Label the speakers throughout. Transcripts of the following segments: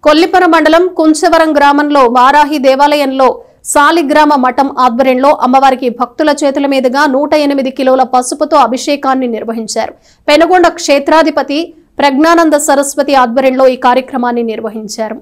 Speaker 1: కొల్లిపర మండలం కుంచవరం గ్రామంలో వారాహి దేవాలయంలో సాలిగ్రామ మఠం ఆధ్వర్యంలో అమ్మవారికి భక్తుల చేతుల మీదుగా 108 కిలోల పసుపుతో అభిషేకాన్ని నిర్వహించారు. పెనుగొండ క్షేత్రాధిపతి ప్రజ్ఞానంద సరస్వతి ఆధ్వర్యంలో ఈ కార్యక్రమాన్ని నిర్వహించారు.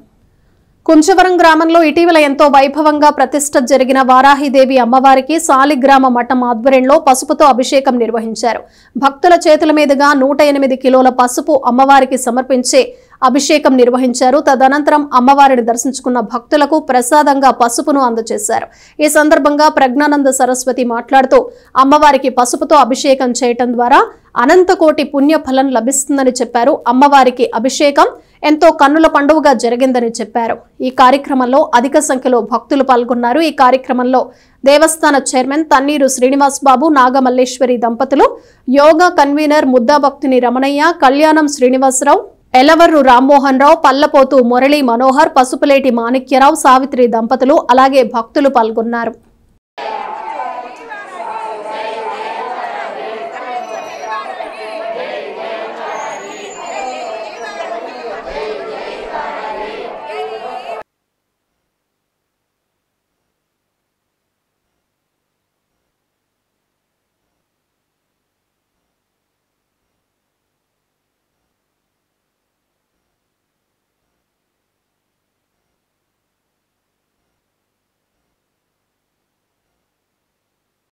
Speaker 1: కుంచవరం గ్రామంలో ఇటీవల ఎంతో వైభవంగా ప్రతిష్ఠ జరిగిన వారాహిదేవి అమ్మవారికి సాలిగ్రామ మఠం ఆధ్వర్యంలో పసుపుతో అభిషేకం నిర్వహించారు. భక్తుల చేతుల మీదుగా 108 కిలోల పసుపు అమ్మవారికి సమర్పించే అభిషేకం నిర్వహించారు. తదనంతరం అమ్మవారిని దర్శించుకున్న భక్తులకు ప్రసాదంగా పసుపును అందజేశారు. ఈ సందర్భంగా ప్రజ్ఞానంద సరస్వతి మాట్లాడుతూ అమ్మవారికి పసుపుతో అభిషేకం చేయటం ద్వారా అనంతకోటి పుణ్యఫలం లభిస్తుందని చెప్పారు. అమ్మవారికి అభిషేకం ఎంతో కన్నుల పండువగా జరిగిందని చెప్పారు. ఈ కార్యక్రమంలో అధిక సంఖ్యలో భక్తులు పాల్గొన్నారు. ఈ కార్యక్రమంలో దేవస్థాన చైర్మన్ తన్నీరు శ్రీనివాస్ బాబు, నాగమల్లేశ్వరి దంపతులు, యోగా కన్వీనర్ ముద్దాభక్తిని రమణయ్య, కళ్యాణం శ్రీనివాసరావు, ఎలవర్రు రామ్మోహన్ రావు, పల్లపోతు మురళీ మనోహర్, పసుపులేటి మాణిక్యరావు, సావిత్రి దంపతులు అలాగే భక్తులు పాల్గొన్నారు.